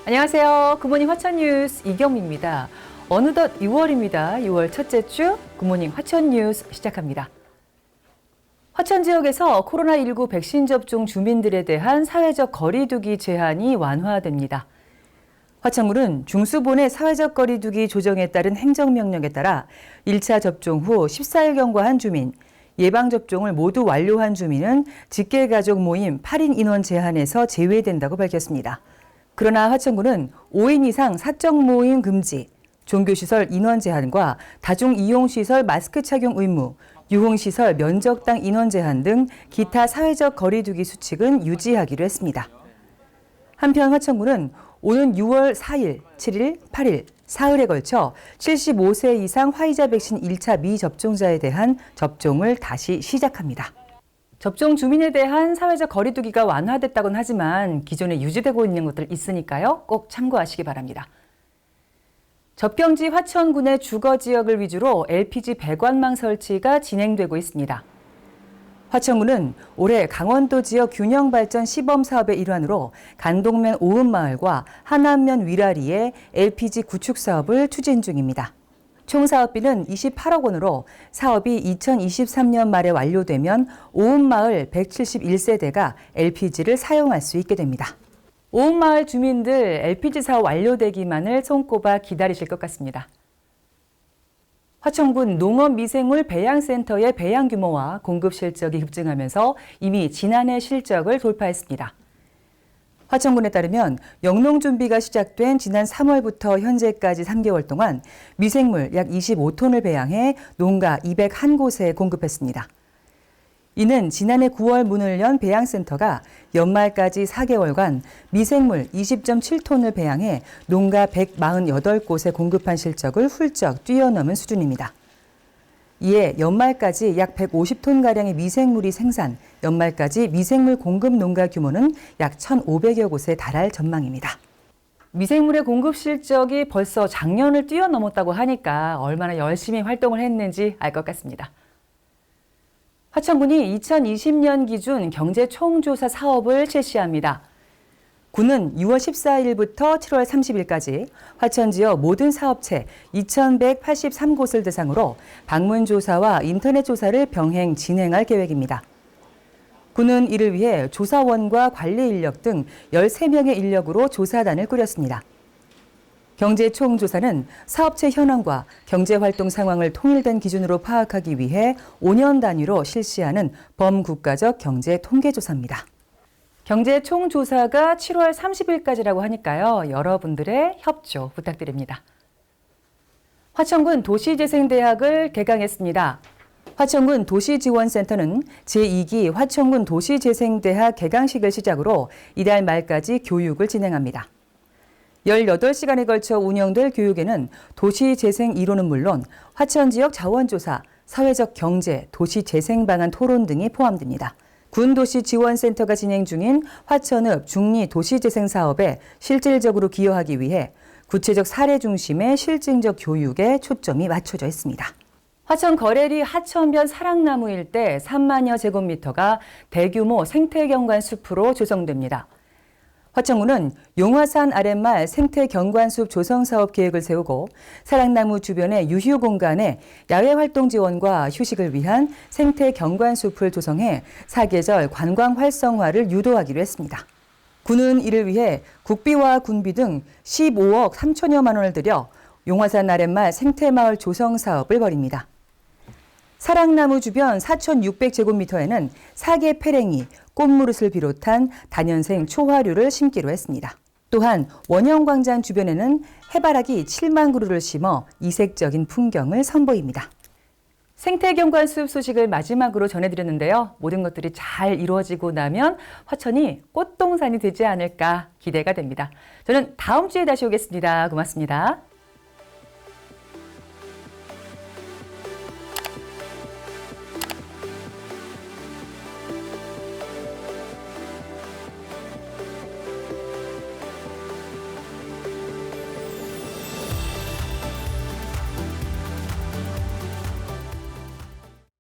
안녕하세요. 굿모닝 화천뉴스 이경미입니다. 어느덧 6월입니다. 6월 첫째 주 굿모닝 화천뉴스 시작합니다. 화천 지역에서 코로나19 백신 접종 주민들에 대한 사회적 거리두기 제한이 완화됩니다. 화천군은 중수본의 사회적 거리두기 조정에 따른 행정명령에 따라 1차 접종 후 14일 경과한 주민, 예방접종을 모두 완료한 주민은 직계가족 모임 8인 인원 제한에서 제외된다고 밝혔습니다. 그러나 화천군은 5인 이상 사적 모임 금지, 종교시설 인원 제한과 다중이용시설 마스크 착용 의무, 유흥시설 면적당 인원 제한 등 기타 사회적 거리두기 수칙은 유지하기로 했습니다. 한편 화천군은 오는 6월 4일, 7일, 8일, 사흘에 걸쳐 75세 이상 화이자 백신 1차 미접종자에 대한 접종을 다시 시작합니다. 접종 주민에 대한 사회적 거리두기가 완화됐다곤 하지만 기존에 유지되고 있는 것들 있으니까요. 꼭 참고하시기 바랍니다. 접경지 화천군의 주거 지역을 위주로 LPG 배관망 설치가 진행되고 있습니다. 화천군은 올해 강원도 지역 균형 발전 시범 사업의 일환으로 간동면 오음마을과 하남면 위라리의 LPG 구축 사업을 추진 중입니다. 총 사업비는 28억 원으로 사업이 2023년 말에 완료되면 오음마을 171세대가 LPG를 사용할 수 있게 됩니다. 오음마을 주민들 LPG 사업 완료되기만을 손꼽아 기다리실 것 같습니다. 화천군 농업미생물 배양센터의 배양 규모와 공급 실적이 급증하면서 이미 지난해 실적을 돌파했습니다. 화천군에 따르면 영농 준비가 시작된 지난 3월부터 현재까지 3개월 동안 미생물 약 25톤을 배양해 농가 201곳에 공급했습니다. 이는 지난해 9월 문을 연 배양센터가 연말까지 4개월간 미생물 20.7톤을 배양해 농가 148곳에 공급한 실적을 훌쩍 뛰어넘은 수준입니다. 이에 연말까지 약 150톤가량의 미생물이 생산, 연말까지 미생물 공급 농가 규모는 약 1,500여 곳에 달할 전망입니다. 미생물의 공급 실적이 벌써 작년을 뛰어넘었다고 하니까 얼마나 열심히 활동을 했는지 알 것 같습니다. 화천군이 2020년 기준 경제 총조사 사업을 실시합니다. 군은 6월 14일부터 7월 30일까지 화천 지역 모든 사업체 2,183곳을 대상으로 방문 조사와 인터넷 조사를 병행 진행할 계획입니다. 군은 이를 위해 조사원과 관리 인력 등 13명의 인력으로 조사단을 꾸렸습니다. 경제 총조사는 사업체 현황과 경제활동 상황을 통일된 기준으로 파악하기 위해 5년 단위로 실시하는 범국가적 경제 통계조사입니다. 경제 총조사가 7월 30일까지라고 하니까요. 여러분들의 협조 부탁드립니다. 화천군 도시재생대학을 개강했습니다. 화천군 도시지원센터는 제2기 화천군 도시재생대학 개강식을 시작으로 이달 말까지 교육을 진행합니다. 18시간에 걸쳐 운영될 교육에는 도시재생 이론은 물론 화천 지역 자원조사, 사회적 경제, 도시재생 방안 토론 등이 포함됩니다. 군도시지원센터가 진행 중인 화천읍 중리 도시재생 사업에 실질적으로 기여하기 위해 구체적 사례 중심의 실증적 교육에 초점이 맞춰져 있습니다. 화천 거래리 하천변 사랑나무 일대 3만여 제곱미터가 대규모 생태경관 숲으로 조성됩니다. 화천군은 용화산 아랫말 생태경관숲 조성사업 계획을 세우고 사랑나무 주변의 유휴 공간에 야외활동 지원과 휴식을 위한 생태경관숲을 조성해 사계절 관광 활성화를 유도하기로 했습니다. 군은 이를 위해 국비와 군비 등 15억 3천여만 원을 들여 용화산 아랫말 생태마을 조성 사업을 벌입니다. 사랑나무 주변 4,600제곱미터에는 사계 페랭이, 꽃무릇을 비롯한 다년생 초화류를 심기로 했습니다. 또한 원형광장 주변에는 해바라기 7만 그루를 심어 이색적인 풍경을 선보입니다. 생태경관숲 소식을 마지막으로 전해드렸는데요. 모든 것들이 잘 이루어지고 나면 화천이 꽃동산이 되지 않을까 기대가 됩니다. 저는 다음 주에 다시 오겠습니다. 고맙습니다.